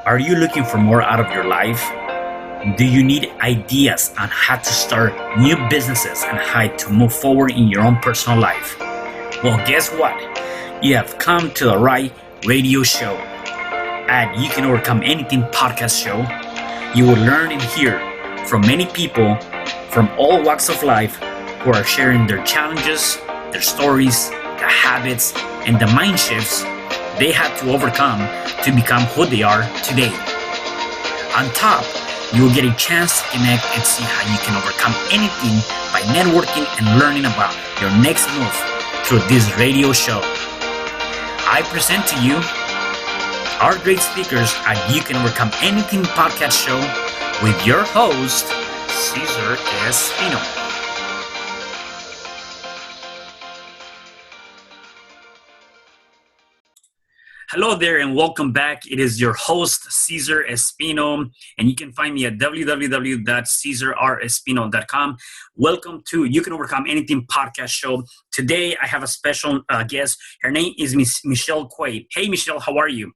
Are you looking for more out of your life? Do you need ideas on how to start new businesses and how to move forward in your own personal life? Well, guess what? You have come to the right radio show. At You Can Overcome Anything podcast show, you will learn and hear from many people from all walks of life who are sharing their challenges, their stories, the habits, and the mind shifts they had to overcome to become who they are today. On top, you will get a chance to connect and see how you can overcome anything by networking and learning about your next move through this radio show. I present to you our great speakers at You Can Overcome Anything podcast show with your host, Cesar Espino. Hello there and welcome back. It is your host, Cesar Espino, and you can find me at www.cesarrespino.com. Welcome to You Can Overcome Anything podcast show. Today, I have a special guest. Her name is Miss Michelle Kuei. Hey, Michelle, how are you?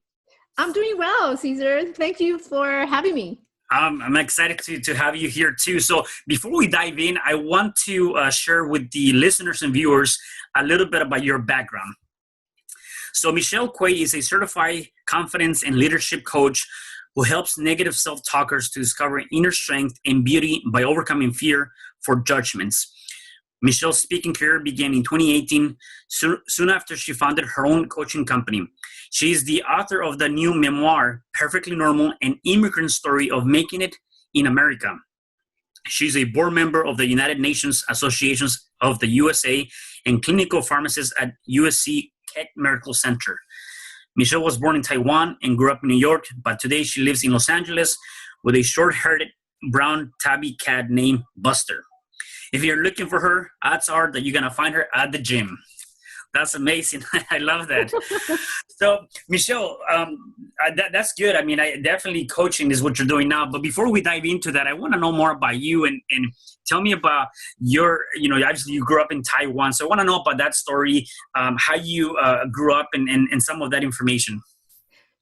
I'm doing well, Cesar. Thank you for having me. I'm excited to have you here too. So before we dive in, I want to share with the listeners and viewers a little bit about your background. So Michelle Kuei is a certified confidence and leadership coach who helps negative self-talkers to discover inner strength and beauty by overcoming fear for judgments. Michelle's speaking career began in 2018, soon after she founded her own coaching company. She is the author of the new memoir, Perfectly Normal, an Immigrant Story of Making It in America. She's a board member of the United Nations Associations of the USA and Clinical Pharmacist at USC Keck Medical Center. Michelle was born in Taiwan and grew up in New York, but today she lives in Los Angeles with a short-haired brown tabby cat named Buster. If you're looking for her, odds are that you're going to find her at the gym. That's amazing. I love that. So, Michelle, that's good. I mean, definitely coaching is what you're doing now. But before we dive into that, I want to know more about you and tell me about obviously you grew up in Taiwan. So I want to know about that story, how you grew up and some of that information.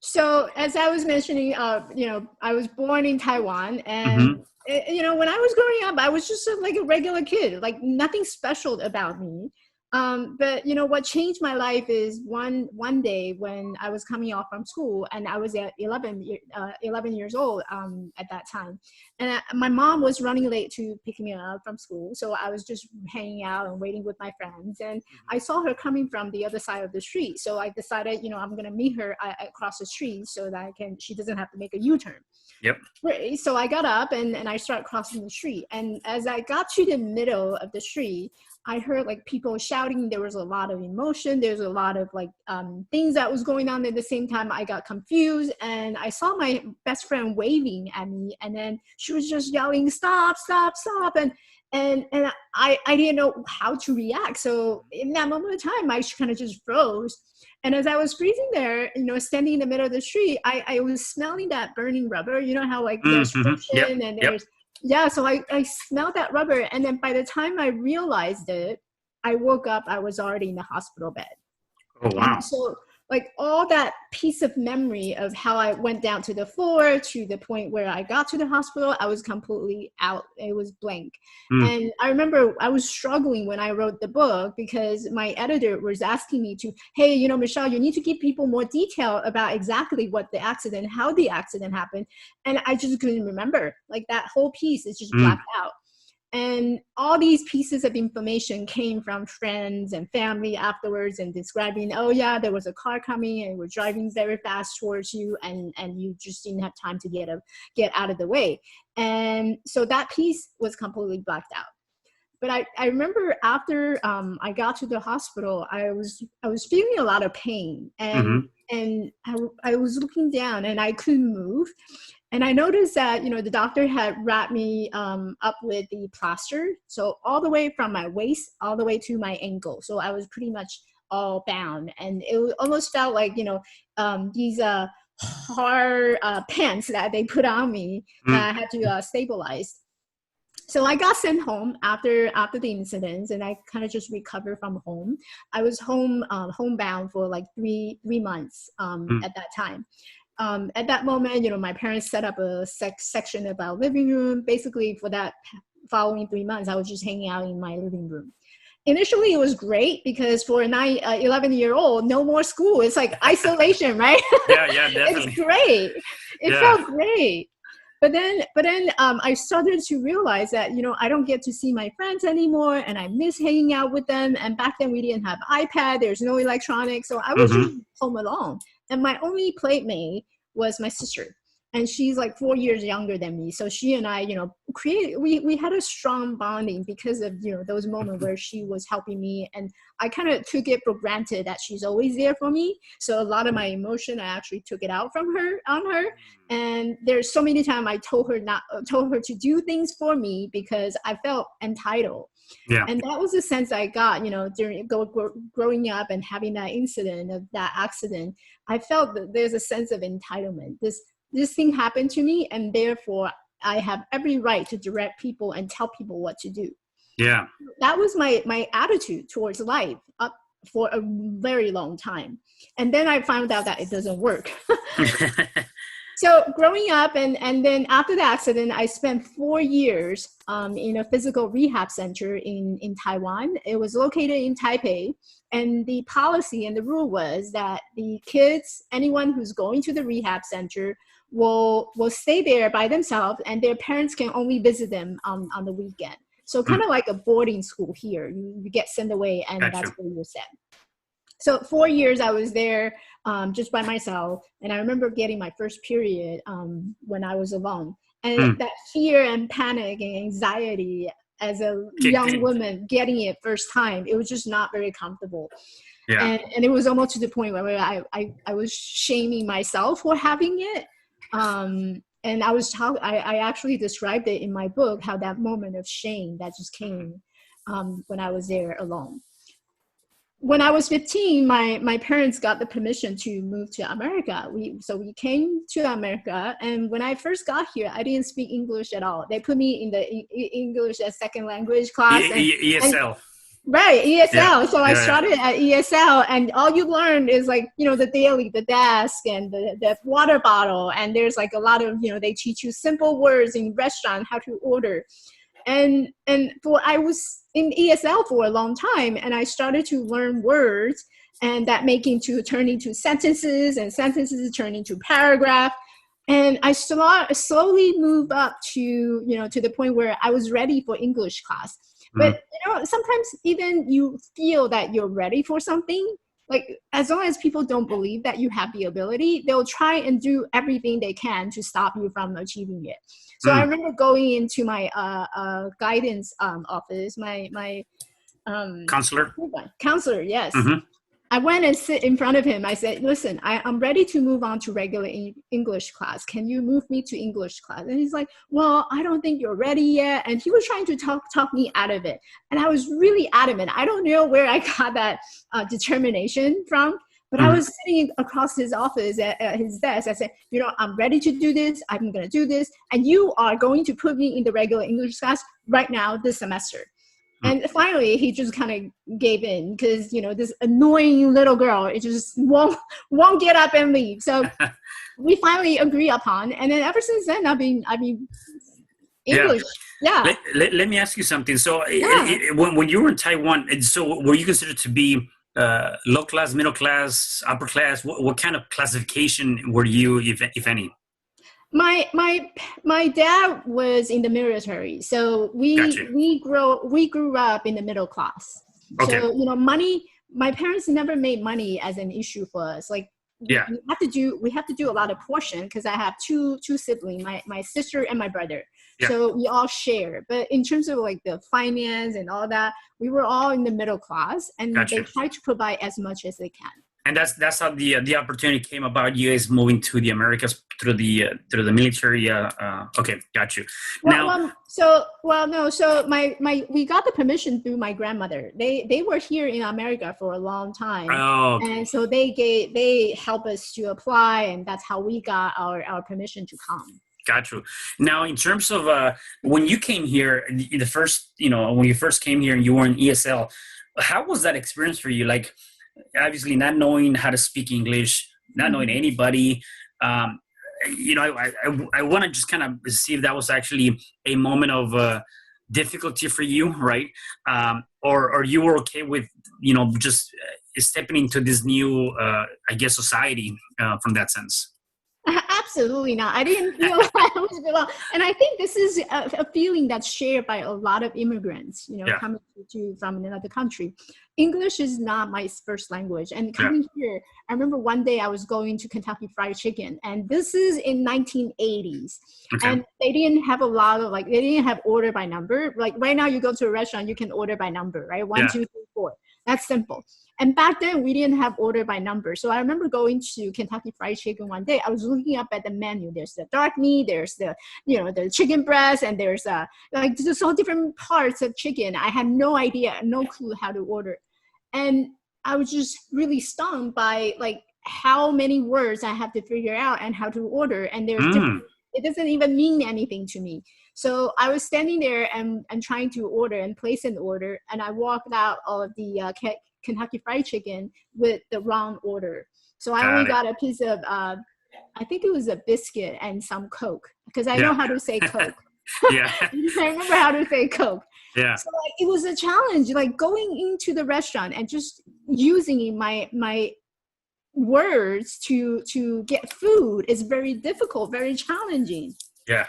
So as I was mentioning, I was born in Taiwan and, when I was growing up, I was just like a regular kid, like nothing special about me. But what changed my life is one day when I was coming off from school and I was at 11 years old at that time, and my mom was running late to pick me up from school, so I was just hanging out and waiting with my friends, and I saw her coming from the other side of the street, so I decided I'm gonna meet her across the street so that she doesn't have to make a U-turn. Yep. So I got up and I started crossing the street, and as I got to the middle of the street, I heard like people shouting. There was a lot of emotion. There's a lot of things that was going on at the same time. I got confused and I saw my best friend waving at me, and then she was just yelling, "Stop, stop, stop." And I didn't know how to react. So in that moment of time, I kind of just froze. And as I was freezing there, standing in the middle of the street, I was smelling that burning rubber. You know how there's friction and there's, yeah, so I smelled that rubber, and then by the time I realized it, I woke up, I was already in the hospital bed. Oh, wow. And so all that piece of memory of how I went down to the floor to the point where I got to the hospital, I was completely out. It was blank. And I remember I was struggling when I wrote the book because my editor was asking me to, hey, Michelle, you need to give people more detail about exactly what the accident, how the accident happened. And I just couldn't remember. That whole piece is just blacked out. And all these pieces of information came from friends and family afterwards and describing, oh yeah, there was a car coming and we're driving very fast towards you and you just didn't have time to get out of the way. And so that piece was completely blacked out. But I remember after I got to the hospital, I was feeling a lot of pain and I was looking down and I couldn't move. And I noticed that, the doctor had wrapped me up with the plaster. So all the way from my waist, all the way to my ankle. So I was pretty much all bound. And it almost felt like, these hard pants that they put on me that I had to stabilize. So I got sent home after the incidents, and I kind of just recovered from home. I was homebound for like three months at that time. at that moment, my parents set up a section of our living room. Basically, for that following 3 months, I was just hanging out in my living room. Initially, it was great because for a 11-year-old, no more school. It's like isolation, right? Yeah, definitely. It's great. It felt great. But then I started to realize that, I don't get to see my friends anymore, and I miss hanging out with them. And back then we didn't have iPad. There's no electronics. So I was just home alone. And my only playmate was my sister. And she's like 4 years younger than me. So she and I, we had a strong bonding because of, those moments where she was helping me. And I kind of took it for granted that she's always there for me. So a lot of my emotion, I actually took it out on her. And there's so many times I told her to do things for me because I felt entitled. Yeah. And that was the sense I got, during growing up and having that incident of that accident. I felt that there's a sense of entitlement. This thing happened to me, and therefore I have every right to direct people and tell people what to do. Yeah. That was my attitude towards life up for a very long time. And then I found out that it doesn't work. So growing up and then after the accident, I spent 4 years in a physical rehab center in Taiwan. It was located in Taipei. And the policy and the rule was that the kids, anyone who's going to the rehab center, will stay there by themselves, and their parents can only visit them on the weekend. So kind of like a boarding school here. You get sent away, and that's where you're sent. So 4 years I was there just by myself. And I remember getting my first period when I was alone. And that fear and panic and anxiety as a young woman getting it first time, it was just not very comfortable. Yeah. And it was almost to the point where I was shaming myself for having it. And I actually described it in my book, how that moment of shame that just came when I was there alone. When I was 15, my parents got the permission to move to America. So we came to America, and when I first got here, I didn't speak English at all. They put me in the English as second language class. ESL. Right, ESL. So I started at ESL, and all you learn is like, the daily, the desk, and the water bottle. And there's like a lot of, they teach you simple words in restaurant, how to order. And I was in ESL for a long time, and I started to learn words, and that turn into sentences, and sentences turn into paragraph. And I slowly moved up to the point where I was ready for English class. But sometimes even you feel that you're ready for something, like as long as people don't believe that you have the ability, they'll try and do everything they can to stop you from achieving it. So I remember going into my guidance office, my counselor, yes. I went and sit in front of him. I said, listen, I'm ready to move on to regular English class. Can you move me to English class? And he's like, well, I don't think you're ready yet. And he was trying to talk me out of it. And I was really adamant. I don't know where I got that determination from, but I was sitting across his office at his desk. I said, I'm ready to do this. I'm going to do this. And you are going to put me in the regular English class right now this semester. And finally, he just kind of gave in because, this annoying little girl, it just won't get up and leave. So we finally agree upon. And then ever since then, I've been English. Yeah. Let me ask you something. So when you were in Taiwan, so were you considered to be low class, middle class, upper class? What kind of classification were you, if any? My dad was in the military, so we grew up in the middle class. Okay. So money. My parents never made money as an issue for us. Like we have to do a lot of portion because I have two siblings, my sister and my brother. Yeah. So we all share. But in terms of like the finance and all that, we were all in the middle class, and they try to provide as much as they can. And that's how the opportunity came about. You guys moving to the Americas through the military. Okay, got you. So we got the permission through my grandmother. They were here in America for a long time. Oh, okay. And so they helped us to apply, and that's how we got our permission to come. Got you. Now, in terms of when you came here, the first when you first came here and you were in ESL, how was that experience for you? Like, obviously not knowing how to speak English, not knowing anybody. I want to just kind of see if that was actually a moment of difficulty for you, right? Or you were okay with, just stepping into this new, I guess, society from that sense. Absolutely not. I didn't feel like I was belong. And I think this is a feeling that's shared by a lot of immigrants, coming from another country. English is not my first language. And coming here, I remember one day I was going to Kentucky Fried Chicken, and this is in 1980s. Okay. And they didn't have a lot of, they didn't have order by number. Like right now you go to a restaurant, you can order by number, right? 1, 2, 3, 4. That's simple. And back then we didn't have order by number. So I remember going to Kentucky Fried Chicken one day. I was looking up at the menu. There's the dark meat, there's the, the chicken breast, and there's just all different parts of chicken. I had no idea, no clue how to order. And I was just really stunned by how many words I have to figure out and how to order. And there's different, it doesn't even mean anything to me. So I was standing there and trying to order and place an order. And I walked out of the Kentucky Fried Chicken with the wrong order. So I only got a piece of, I think it was a biscuit and some Coke, because I know how to say Coke. I remember how to say Coke. Yeah. So it was a challenge, going into the restaurant and just using my words to get food is very difficult, very challenging. Yeah.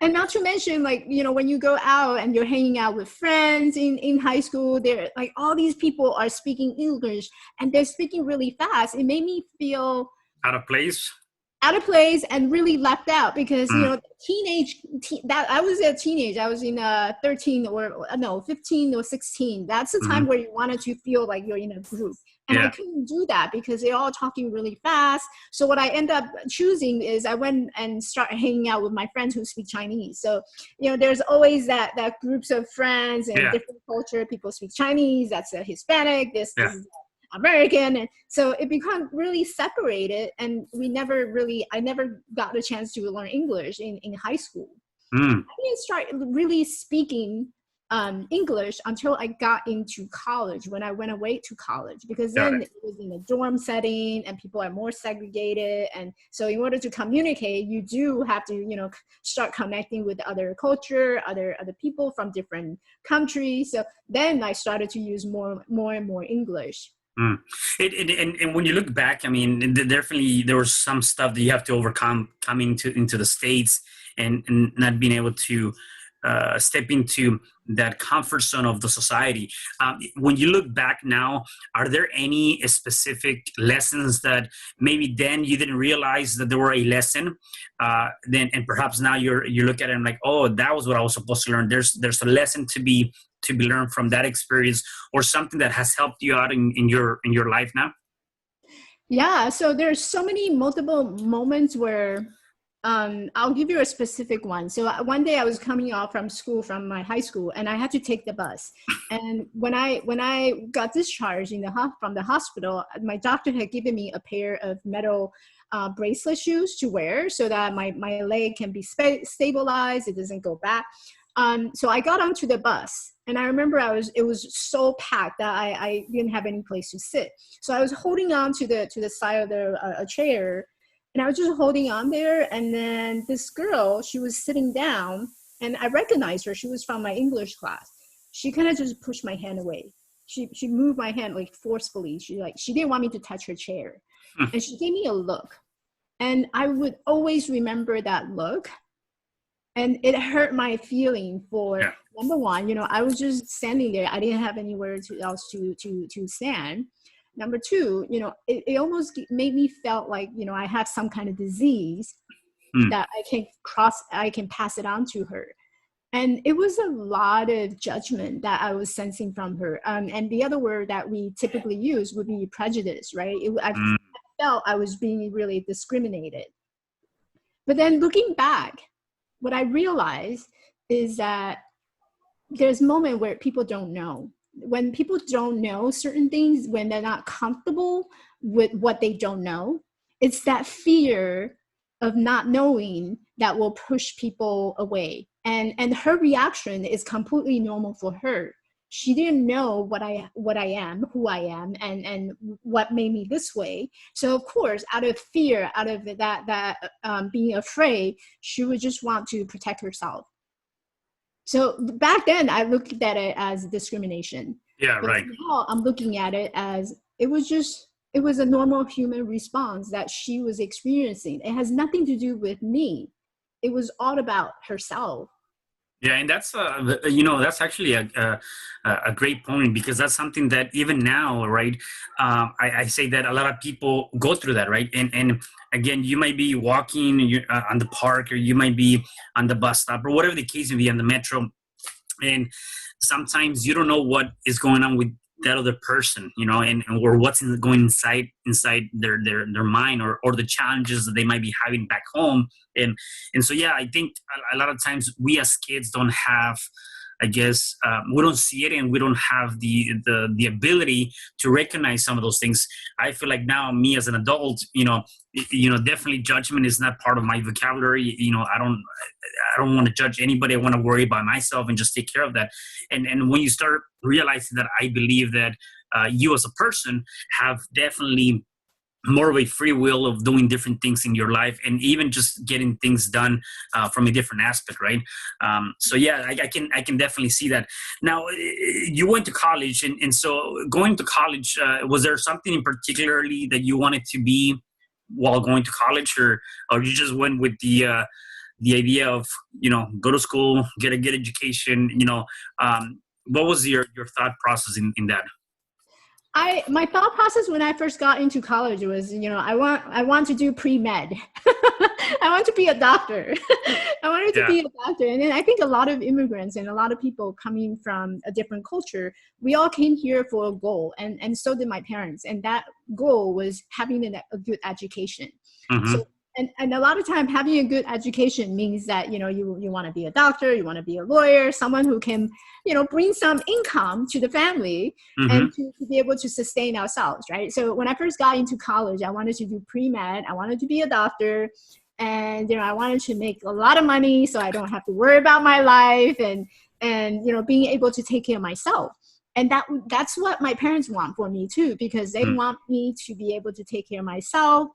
And not to mention, when you go out and you're hanging out with friends in high school, they're all these people are speaking English and they're speaking really fast. It made me feel out of place and really left out, because I was a teenage. I was in 15 or 16. That's the time where you wanted to feel like you're in a group. And I couldn't do that because they're all talking really fast. So what I end up choosing is I went and started hanging out with my friends who speak Chinese. So, there's always that groups of friends and different culture. People speak Chinese. That's a Hispanic. This is American. And so it became really separated. And I never got a chance to learn English in high school. I didn't start really speaking English until I got into college, when I went away to college, because then it was in a dorm setting and people are more segregated. And so in order to communicate, you do have to, start connecting with other culture, other people from different countries. So then I started to use more and more English. And when you look back, I mean, definitely there was some stuff that you have to overcome coming into the States and not being able to step into that comfort zone of the society. When you look back now, are there any specific lessons that maybe then you didn't realize that there were a lesson? Then and perhaps now you look at it and oh, that was what I was supposed to learn. There's a lesson to be learned from that experience, or something that has helped you out in your life now? Yeah, so there's so many multiple moments where I'll give you a specific one. So one day I was coming off from my high school, and I had to take the bus. And when I got discharged from the hospital, my doctor had given me a pair of metal bracelet shoes to wear so that my leg can be stabilized. It doesn't go back. So I got onto the bus, and I remember it was so packed that I didn't have any place to sit. So I was holding on to the side of a chair. And I was just holding on there. And then this girl, she was sitting down, and I recognized her. She was from my English class. She kind of just pushed my hand away. She moved my hand forcefully. She didn't want me to touch her chair. And she gave me a look. And I would always remember that look. And it hurt my feeling for, number one, I was just standing there. I didn't have anywhere else to stand. Number two, it almost made me felt like, I have some kind of disease that I can pass it on to her. And it was a lot of judgment that I was sensing from her. And the other word that we typically use would be prejudice, right? I felt I was being really discriminated. But then looking back, what I realized is that there's a moment where people don't know. When people don't know certain things, when they're not comfortable with what they don't know, it's that fear of not knowing that will push people away. And her reaction is completely normal for her. she didn't know what I am, who I am, and what made me this way. So of course, out of fear, out of that being afraid, she would just want to protect herself. So back then, I looked at it as discrimination. Yeah, But right. now I'm looking at it as it was a normal human response that she was experiencing. It has nothing to do with me. It was all about herself. Yeah, and that's that's actually a great point, because that's something that even now, right? I say that a lot of people go through that, right? And again, you might be walking on the park, or you might be on the bus stop, or whatever the case may be, on the metro, and sometimes you don't know what is going on with that other person, and or what's going inside their mind, or the challenges that they might be having back home. And so, yeah, I think a lot of times we as kids don't have, I guess, we don't see it, and we don't have the ability to recognize some of those things. I feel like now, me as an adult, definitely judgment is not part of my vocabulary. I don't want to judge anybody. I want to worry about myself and just take care of that. And when you start realizing that, I believe that you as a person have definitely more of a free will of doing different things in your life, and even just getting things done from a different aspect, right? So yeah, I can definitely see that. Now, you went to college, and so going to college, was there something in particularly that you wanted to be while going to college, or you just went with the idea of, go to school, get a good education? What was your thought process in that? My thought process when I first got into college was, I want to do pre-med. I want to be a doctor. I wanted to be a doctor. And then I think a lot of immigrants and a lot of people coming from a different culture, we all came here for a goal, and so did my parents. And that goal was having a good education. Mm-hmm. So and a lot of time, having a good education means that, you want to be a doctor, you want to be a lawyer, someone who can, bring some income to the family, Mm-hmm. and to be able to sustain ourselves, right? So when I first got into college, I wanted to do pre-med, I wanted to be a doctor, and, I wanted to make a lot of money so I don't have to worry about my life, and being able to take care of myself. And that's what my parents want for me too, because they want me to be able to take care of myself.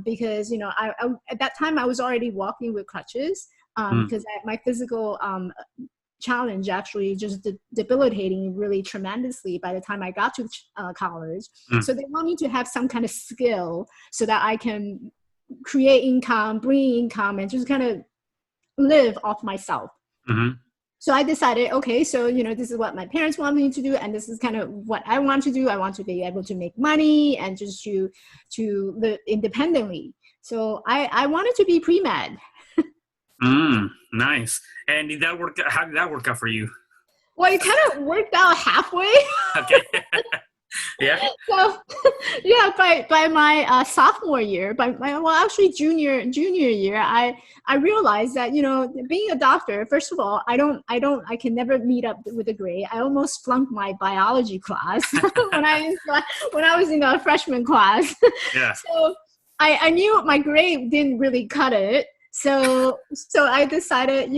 Because I at that time I was already walking with crutches, because my physical challenge actually just debilitating really tremendously by the time I got to college. So they want me to have some kind of skill so that I can create income, bring income, and just kind of live off myself. Mm-hmm. So I decided, okay, so, this is what my parents want me to do, and this is kind of what I want to do. I want to be able to make money and just to live independently. So I wanted to be pre-med. Nice. And did that work? How did that work out for you? Well, it kind of worked out halfway. Okay. Yeah. So, yeah, by my sophomore year, actually junior year, I realized that, being a doctor, first of all, I can never meet up with a grade. I almost flunked my biology class when I was in a freshman class. Yeah. So I knew my grade didn't really cut it. So I decided,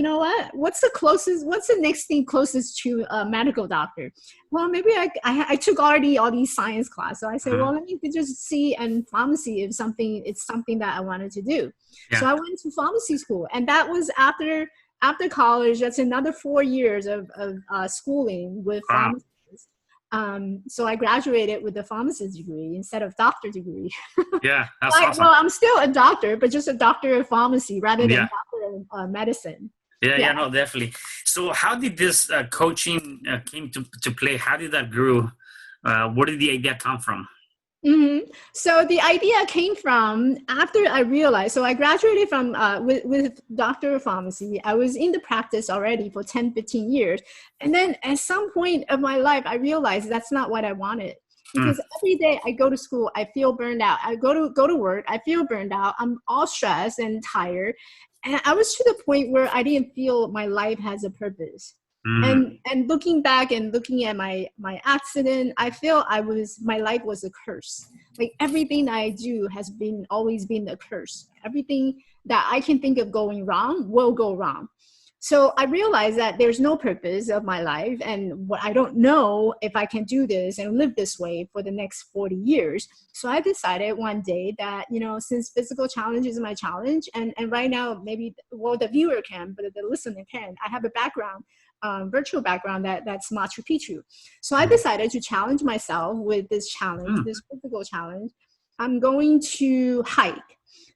what's the next thing closest to a medical doctor? Well, maybe I took already all these science class. So I said, well, let me just see in pharmacy if it's something that I wanted to do. Yeah. So I went to pharmacy school, and that was after college. That's another 4 years of schooling with pharmacy. So I graduated with a pharmacist degree instead of doctor degree. Yeah, that's awesome. Well, I'm still a doctor, but just a doctor of pharmacy rather than doctor of medicine. Yeah, no, definitely. So how did this coaching came to play? How did that grow? Where did the idea come from? Mm-hmm. So the idea came from after I realized, so I graduated from with Doctor of Pharmacy. I was in the practice already for 10, 15 years. And then at some point of my life, I realized that's not what I wanted. Because every day I go to school, I feel burned out. I go to work, I feel burned out. I'm all stressed and tired. And I was to the point where I didn't feel my life has a purpose. And looking back and looking at my accident, I feel my life was a curse. Like everything I do has always been a curse. Everything that I can think of going wrong will go wrong. So I realized that there's no purpose of my life, and what I don't know if I can do this and live this way for the next 40 years. So I decided one day that, since physical challenge is my challenge, and right now maybe, well, the viewer can, but the listener can. I have a background, virtual background that's Machu Picchu. So I decided to challenge myself with this challenge, this physical challenge. I'm going to hike.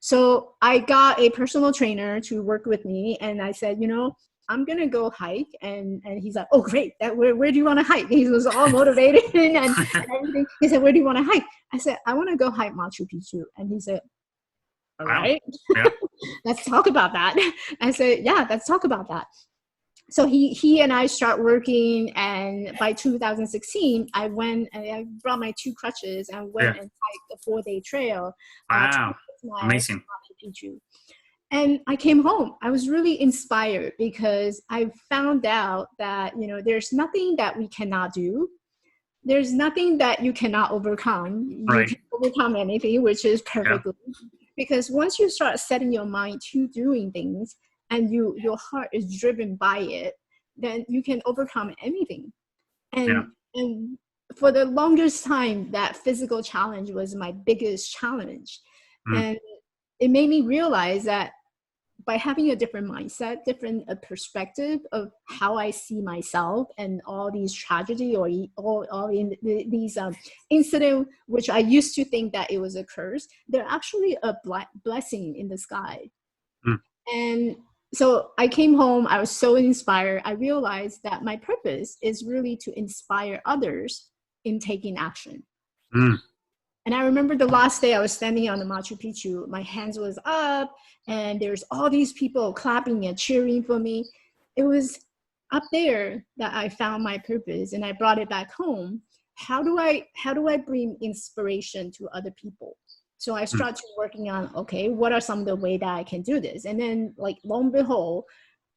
So I got a personal trainer to work with me, and I said, I'm gonna go hike, and he's like, oh great, where do you want to hike? He was all motivated and everything. He said, where do you want to hike? I said, I want to go hike Machu Picchu, and he said, all right, yeah. Let's talk about that. I said, yeah, let's talk about that. So he and I start working, and by 2016, I went and I brought my 2 crutches and went and hiked a 4-day trail. Wow, amazing. And I came home. I was really inspired because I found out that, there's nothing that we cannot do. There's nothing that you cannot overcome. You can overcome anything, which is perfectly. Yeah. Because once you start setting your mind to doing things, and your heart is driven by it, then you can overcome anything. And for the longest time, that physical challenge was my biggest challenge. And it made me realize that by having a different mindset, different perspective of how I see myself and all these tragedy or all in these incidents, which I used to think that it was a curse, they're actually a blessing in the sky. And so I came home, I was so inspired. I realized that my purpose is really to inspire others in taking action. And I remember the last day I was standing on the Machu Picchu, my hands was up, and there's all these people clapping and cheering for me. It was up there that I found my purpose, and I brought it back home. How do I bring inspiration to other people? So I started working on, okay, what are some of the ways that I can do this? And then, like, lo and behold,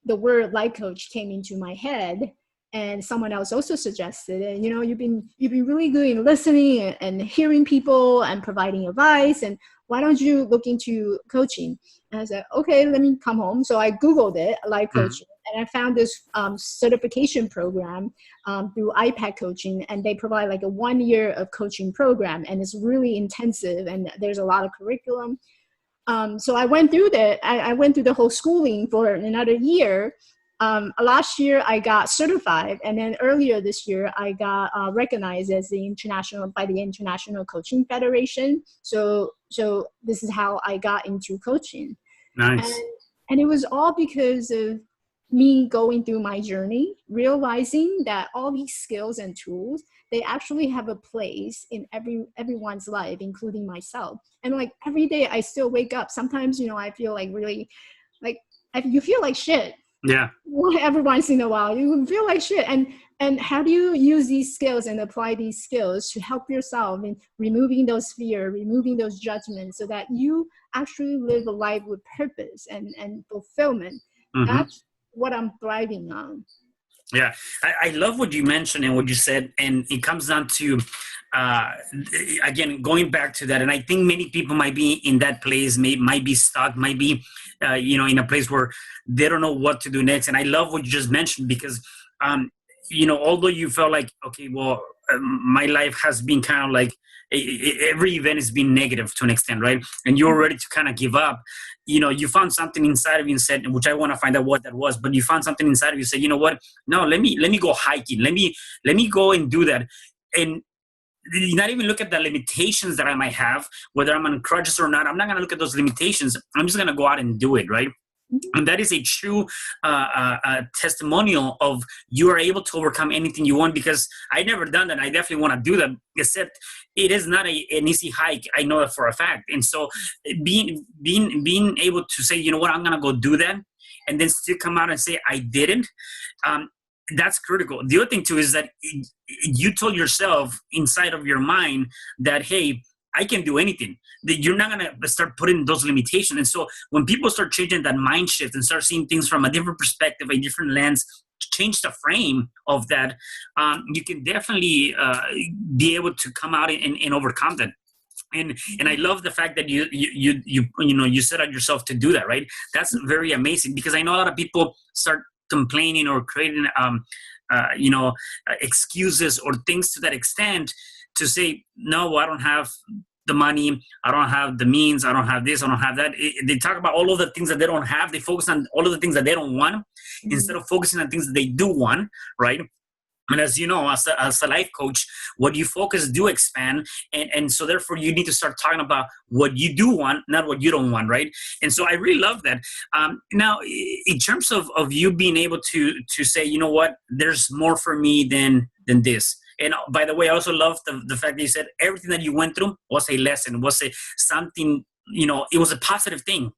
the word life coach came into my head, and someone else also suggested it. You've been really good in listening and hearing people and providing advice, and why don't you look into coaching? And I said, okay, let me come home. So I Googled it, life coaching, and I found this certification program through iPad coaching, and they provide like a 1 year of coaching program, and it's really intensive, and there's a lot of curriculum. So I went through that. I went through the whole schooling for another year. Last year I got certified, and then earlier this year I got recognized as by the International Coaching Federation. So this is how I got into coaching. Nice. And it was all because of me going through my journey, realizing that all these skills and tools, they actually have a place in everyone's life, including myself. And like every day I still wake up. Sometimes, I feel like really, like you feel like shit. Yeah. Every once in a while, you feel like shit. And how do you use these skills and apply these skills to help yourself in removing those fear, removing those judgments, so that you actually live a life with purpose and fulfillment? That's what I'm thriving on. Yeah, I love what you mentioned and what you said, and it comes down to, again, going back to that. And I think many people might be in that place, might be stuck, might be, in a place where they don't know what to do next. And I love what you just mentioned because, although you felt like, okay, well, my life has been kind of like, every event has been negative to an extent, right? And you're ready to kind of give up. You found something inside of you and said, which I want to find out what that was, but you found something inside of you and said, you know what? No, let me go hiking. Let me go and do that. And not even look at the limitations that I might have, whether I'm on crutches or not. I'm not going to look at those limitations. I'm just going to go out and do it, right? And that is a true testimonial of you are able to overcome anything you want, because I never done that. I definitely want to do that, except it is not an easy hike. I know that for a fact. And so being able to say, you know what, I'm going to go do that, and then still come out and say I didn't, that's critical. The other thing too is that you told yourself inside of your mind that, hey, I can do anything. That you're not going to start putting those limitations. And so when people start changing that mind shift and start seeing things from a different perspective, a different lens, change the frame of that, you can definitely be able to come out and overcome that. And I love the fact that you set out yourself to do that, right? That's very amazing, because I know a lot of people start complaining or creating excuses or things to that extent, to say, no, I don't have the money, I don't have the means, I don't have this, I don't have that. They talk about all of the things that they don't have. They focus on all of the things that they don't want, instead of focusing on things that they do want, right? And as you know, as a life coach, what you focus do expand. And so therefore you need to start talking about what you do want, not what you don't want, right? And so I really love that. Now, in terms of you being able to say, you know what, there's more for me than this. And by the way, I also love the fact that you said everything that you went through was a lesson, was something, it was a positive thing,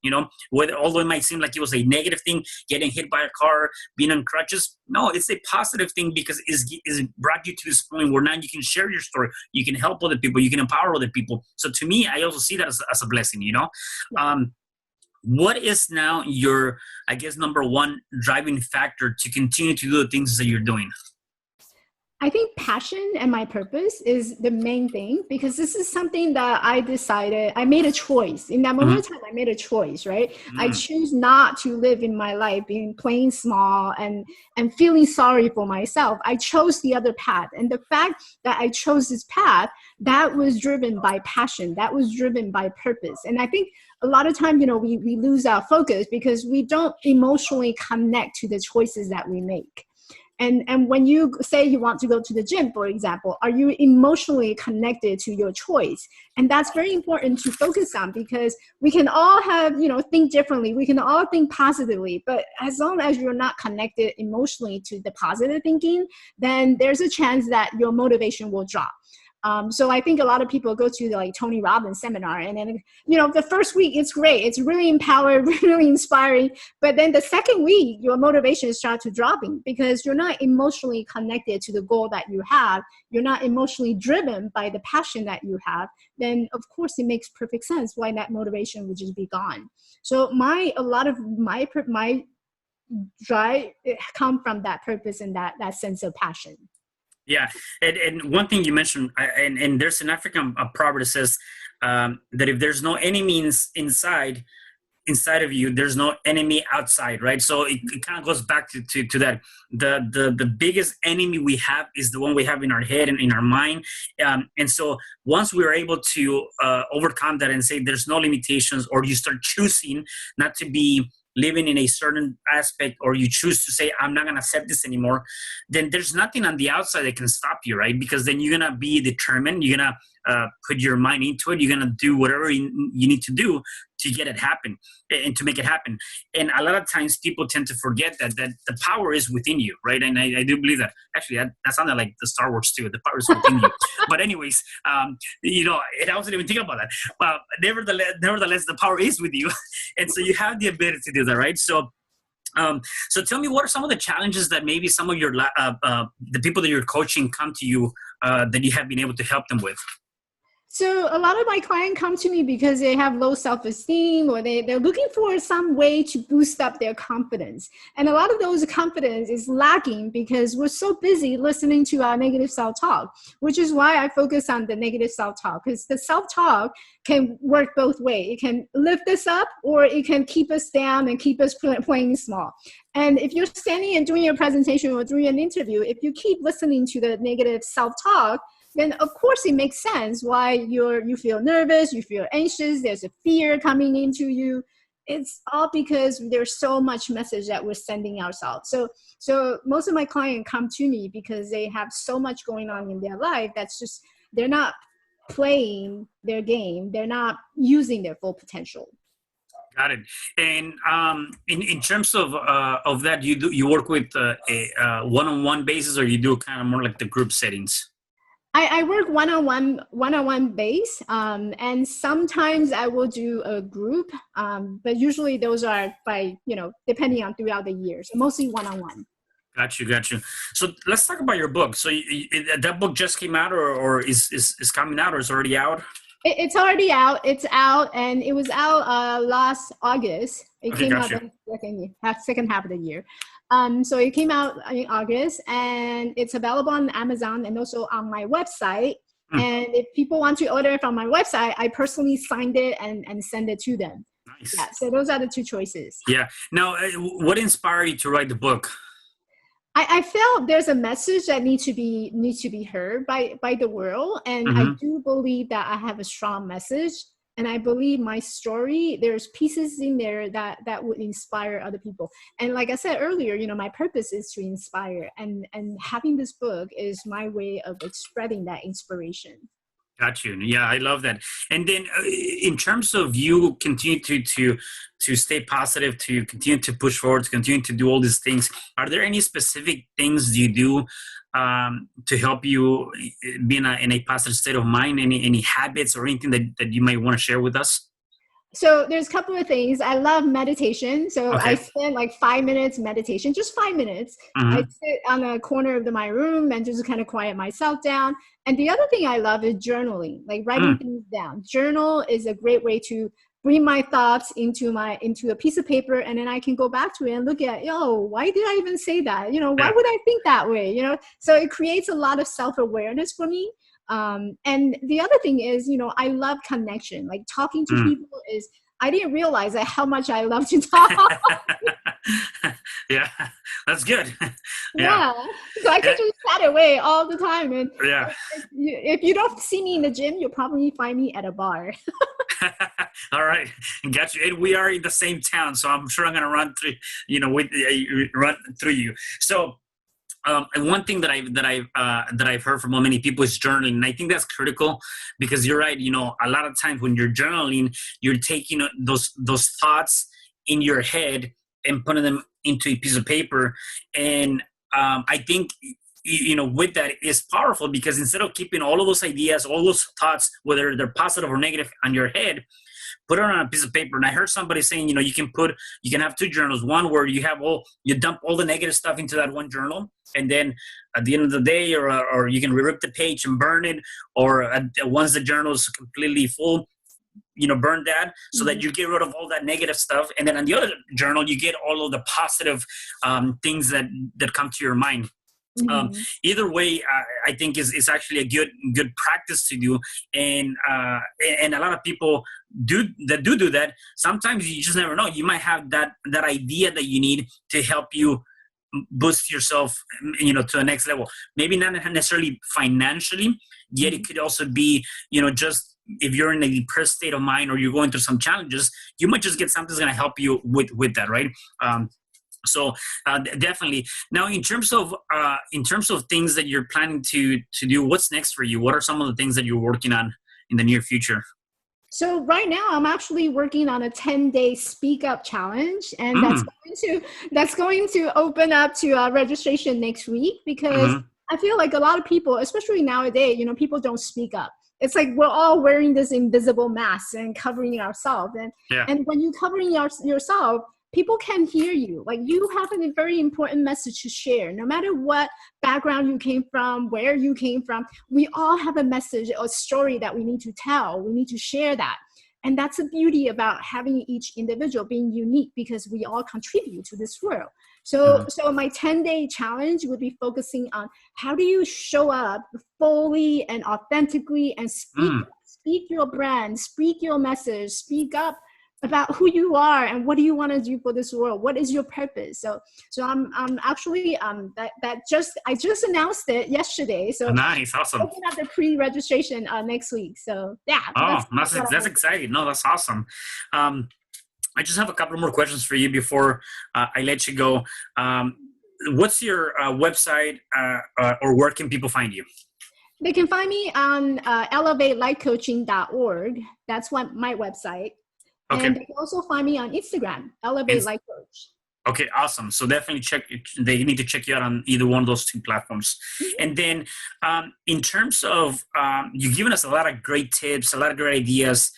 whether, although it might seem like it was a negative thing, getting hit by a car, being on crutches. No, it's a positive thing, because it's brought you to this point where now you can share your story, you can help other people, you can empower other people. So to me, I also see that as a blessing, What is now your, I guess, number one driving factor to continue to do the things that you're doing? I think passion and my purpose is the main thing, because this is something that I decided, I made a choice. In that moment of time, I made a choice, right? I choose not to live in my life being playing small and feeling sorry for myself. I chose the other path. And the fact that I chose this path, that was driven by passion. That was driven by purpose. And I think a lot of time, we lose our focus because we don't emotionally connect to the choices that we make. And when you say you want to go to the gym, for example, are you emotionally connected to your choice? And that's very important to focus on, because we can all have, think differently. We can all think positively, but as long as you're not connected emotionally to the positive thinking, then there's a chance that your motivation will drop. So I think a lot of people go to the Tony Robbins seminar, and then, the first week it's great. It's really empowered, really inspiring. But then the second week, your motivation starts to dropping, because you're not emotionally connected to the goal that you have. You're not emotionally driven by the passion that you have. Then of course it makes perfect sense why that motivation would just be gone. So a lot of my drive come from that purpose and that sense of passion. Yeah, and one thing you mentioned, and there's an African proverb that says that if there's no enemies inside of you, there's no enemy outside, right? So it kind of goes back to that. The biggest enemy we have is the one we have in our head and in our mind. And so once we're able to overcome that and say there's no limitations, or you start choosing not to be living in a certain aspect, or you choose to say, I'm not going to accept this anymore, then there's nothing on the outside that can stop you, right? Because then you're going to be determined. You're going to put your mind into it. You're going to do whatever you need to do to get it happen and to make it happen. And a lot of times people tend to forget that the power is within you, right? And I do believe that. Actually, that sounded like the Star Wars too. The power is within you. But anyways, and I wasn't even thinking about that. Nevertheless, the power is with you. And so you have the ability to do that, right? So tell me, what are some of the challenges that maybe some of your the people that you're coaching come to you that you have been able to help them with? So a lot of my clients come to me because they have low self-esteem, or they're looking for some way to boost up their confidence. And a lot of those confidence is lacking because we're so busy listening to our negative self-talk, which is why I focus on the negative self-talk, because the self-talk can work both ways. It can lift us up, or it can keep us down and keep us playing small. And if you're standing and doing your presentation or doing an interview, if you keep listening to the negative self-talk, then of course it makes sense why you feel nervous, you feel anxious, there's a fear coming into you. It's all because there's so much message that we're sending ourselves. So most of my clients come to me because they have so much going on in their life that's just, they're not playing their game, they're not using their full potential. Got it. And in terms of that, you work with a one-on-one basis, or you do kind of more like the group settings? I work one-on-one base, and sometimes I will do a group, but usually those are by, depending on throughout the year. So mostly one-on-one. Got you. So let's talk about your book. So that book just came out, or is coming out, or is already out? It's already out. It's out, and it was out last August. It came out the second half of the year. So it came out in August, and it's available on Amazon and also on my website. And if people want to order from my website, I personally signed it and send it to them. Nice. Yeah, so those are the two choices. Yeah. Now, what inspired you to write the book? I felt there's a message that needs to be heard by the world, and I do believe that I have a strong message, and I believe my story, there's pieces in there that would inspire other people. And like I said earlier, my purpose is to inspire, and having this book is my way of spreading that inspiration. Got you. Yeah, I love that. And then, in terms of you continue to stay positive, to continue to push forward, to continue to do all these things, are there any specific things you do to help you be in a positive state of mind? Any habits or anything that you might want to share with us? So there's a couple of things. I love meditation. So Okay. I spend like 5 minutes meditation, just 5 minutes. I sit on a corner of my room and just kind of quiet myself down. And the other thing I love is journaling, like writing things down. Journal is a great way to bring my thoughts into a piece of paper, and then I can go back to it and look at, why did I even say that? Why would I think that way? So it creates a lot of self-awareness for me. And the other thing is, I love connection. Like talking to people I didn't realize that how much I love to talk. Yeah, that's good. Yeah. So I could just chat away all the time. And yeah. If you don't see me in the gym, you'll probably find me at a bar. All right, got you. And we are in the same town, so I'm sure I'm gonna run through, run through you. So. And one thing that I've heard from many people is journaling, and I think that's critical because you're right. A lot of times when you're journaling, you're taking those thoughts in your head and putting them into a piece of paper, and I think with that is powerful because instead of keeping all of those ideas, all those thoughts, whether they're positive or negative, on your head, put it on a piece of paper. And I heard somebody saying, you can have two journals. One where you dump all the negative stuff into that one journal, and then at the end of the day, or you can rip the page and burn it, or once the journal is completely full, burn that so that you get rid of all that negative stuff. And then on the other journal, you get all of the positive things that come to your mind. Either way, I think is actually a good practice to do, and a lot of people do that. Sometimes you just never know. You might have that idea that you need to help you boost yourself, to the next level. Maybe not necessarily financially, yet it could also be, just if you're in a depressed state of mind or you're going through some challenges, you might just get something that's going to help you with that, right? So definitely. Now, in terms of things that you're planning to do, what's next for you? What are some of the things that you're working on in the near future? So right now, I'm actually working on a 10-day Speak Up challenge, and that's going to open up to registration next week because I feel like a lot of people, especially nowadays, people don't speak up. It's like we're all wearing this invisible mask and covering ourselves, and when you covering yourself, people can hear you. Like you have a very important message to share. No matter what background you came from, where you came from, we all have a message or story that we need to tell. We need to share that. And that's the beauty about having each individual being unique because we all contribute to this world. So my 10-day challenge would be focusing on how do you show up fully and authentically and speak your brand, speak your message, speak up about who you are and what do you want to do for this world. What is your purpose? So I'm actually I just announced it yesterday. So nice, awesome. Open up the pre-registration next week. So yeah. That's exciting. No, that's awesome. I just have a couple more questions for you before I let you go. What's your website or where can people find you? They can find me on elevatelifecoaching.org. That's my website. Okay. And they can also find me on Instagram, Elevate Life Coach. Okay, awesome. So definitely they need to check you out on either one of those two platforms. And then in terms of, you've given us a lot of great tips, a lot of great ideas.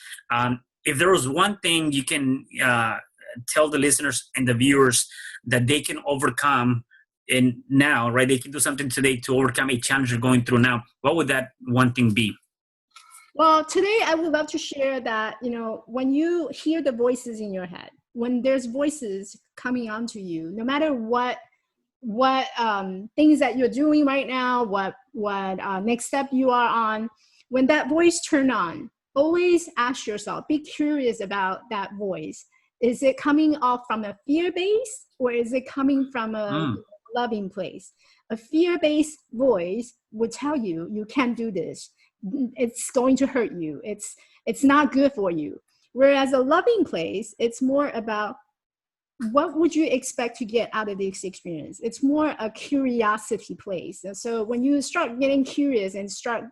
If there was one thing you can tell the listeners and the viewers that they can overcome in now, right? They can do something today to overcome a challenge they're going through now. What would that one thing be? Well, today I would love to share that, when you hear the voices in your head, when there's voices coming onto you, no matter what things that you're doing right now, what next step you are on, when that voice turn on, always ask yourself, be curious about that voice. Is it coming off from a fear base, or is it coming from a loving place? A fear-based voice would tell you, you can't do this. It's going to hurt you. It's not good for you. Whereas a loving place, it's more about, what would you expect to get out of this experience? It's more a curiosity place. And so when you start getting curious and start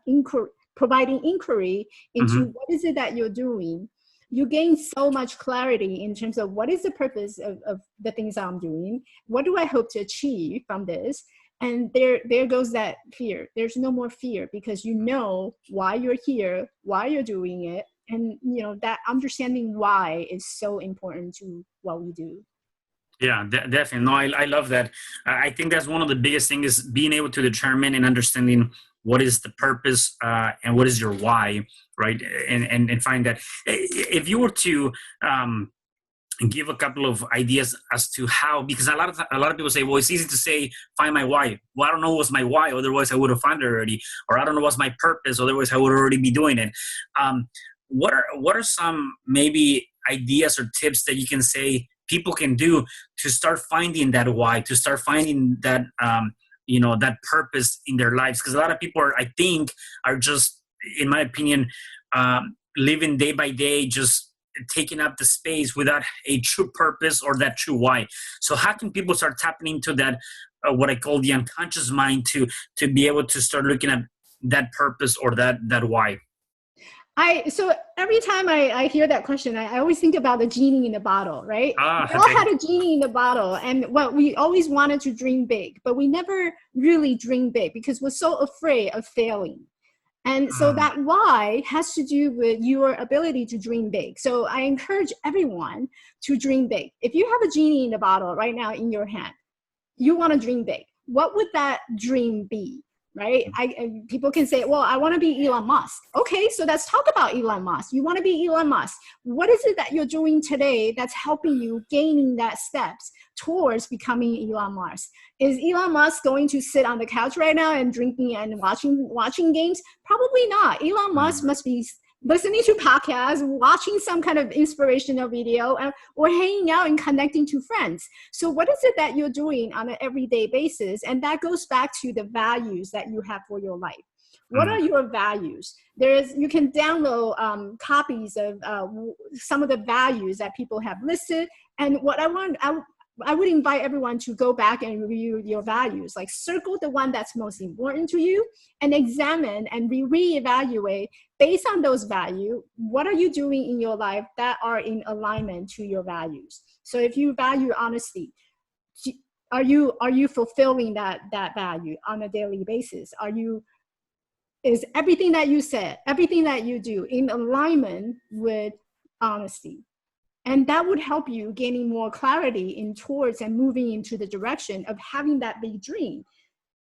providing inquiry into what is it that you're doing, you gain so much clarity in terms of what is the purpose of the things I'm doing? What do I hope to achieve from this? And there goes that fear. There's no more fear, because you know why you're here, why you're doing it. And, you know, that understanding why is so important to what we do. Yeah, definitely. No, I love that. I think that's one of the biggest things, is being able to determine and understanding what is the purpose and what is your why, right? And find that. If you were to give a couple of ideas as to how, because a lot of people say, well, it's easy to say, find my why. Well, I don't know what's my why, otherwise I would have found it already. Or I don't know what's my purpose, otherwise I would already be doing it. What are some maybe ideas or tips that you can say people can do to start finding that why, to start finding that that purpose in their lives? Because a lot of people I think are just, in my opinion, living day by day, just taking up the space without a true purpose or that true why. So how can people start tapping into that, what I call the unconscious mind, to be able to start looking at that purpose or that why? So every time I hear that question, I always think about the genie in the bottle, right? We all had a genie in the bottle, and we always wanted to dream big, but we never really dream big because we're so afraid of failing. And so that why has to do with your ability to dream big. So I encourage everyone to dream big. If you have a genie in the bottle right now in your hand, you want to dream big. What would that dream be? Right? People can say, well, I want to be Elon Musk. Okay, so let's talk about Elon Musk. You want to be Elon Musk. What is it that you're doing today that's helping you gaining that steps towards becoming Elon Musk? Is Elon Musk going to sit on the couch right now and drinking and watching games? Probably not. Elon Musk must be listening to podcasts, watching some kind of inspirational video, or hanging out and connecting to friends. So what is it that you're doing on an everyday basis? And that goes back to the values that you have for your life. What are your values? You can download copies of some of the values that people have listed. And what I would invite everyone to go back and review your values, like circle the one that's most important to you and examine and reevaluate based on those values. What are you doing in your life that are in alignment to your values? So if you value honesty, are you fulfilling that value on a daily basis? Is everything that you said, everything that you do in alignment with honesty? And that would help you gaining more clarity towards and moving into the direction of having that big dream.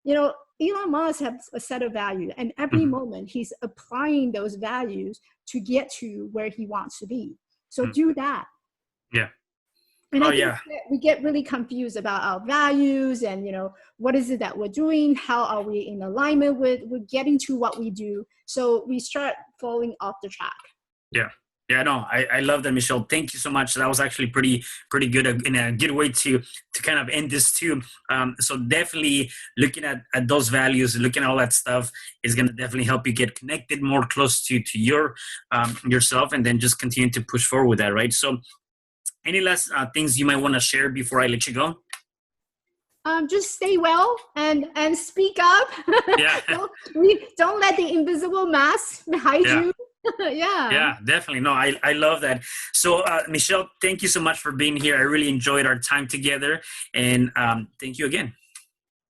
You know, Elon Musk has a set of values, and every moment he's applying those values to get to where he wants to be. So do that. Yeah. And I think we get really confused about our values and, what is it that we're doing? How are we in alignment with getting to what we do? So we start falling off the track. Yeah. Yeah, no, I love that, Michelle. Thank you so much. That was actually pretty good, in a good way to kind of end this too. So definitely looking at those values, looking at all that stuff is going to definitely help you get connected more close to your yourself, and then just continue to push forward with that, right? So any last things you might want to share before I let you go? Just stay well and speak up. Yeah. don't let the invisible mask hide you. Yeah, definitely. No, I love that. So Michelle, thank you so much for being here. I really enjoyed our time together, and thank you again.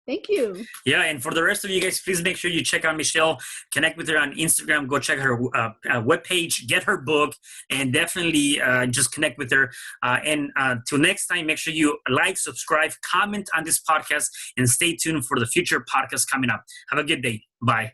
Thank you. Yeah, and for the rest of you guys, please make sure you check out Michelle, connect with her on Instagram, go check her webpage, get her book, and definitely just connect with her. And till next time, make sure you like, subscribe, comment on this podcast, and stay tuned for the future podcasts coming up. Have a good day. Bye.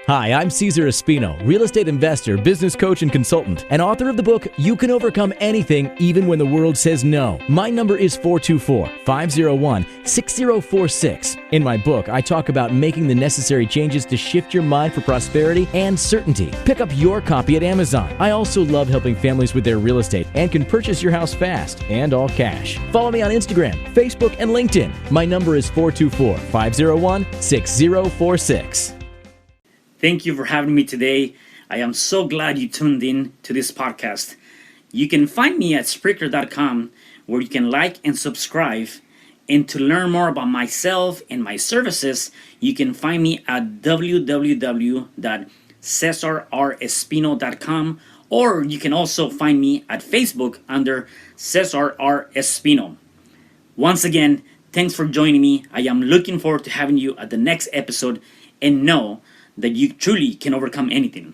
Hi, I'm Cesar Espino, real estate investor, business coach, and consultant, and author of the book, You Can Overcome Anything Even When the World Says No. My number is 424-501-6046. In my book, I talk about making the necessary changes to shift your mind for prosperity and certainty. Pick up your copy at Amazon. I also love helping families with their real estate and can purchase your house fast and all cash. Follow me on Instagram, Facebook, and LinkedIn. My number is 424-501-6046. Thank you for having me today. I am so glad you tuned in to this podcast. You can find me at Spreaker.com, where you can like and subscribe. And to learn more about myself and my services, you can find me at www.cesarrespino.com, or you can also find me at Facebook under Cesar R. Espino. Once again, thanks for joining me. I am looking forward to having you at the next episode, and know that you truly can overcome anything.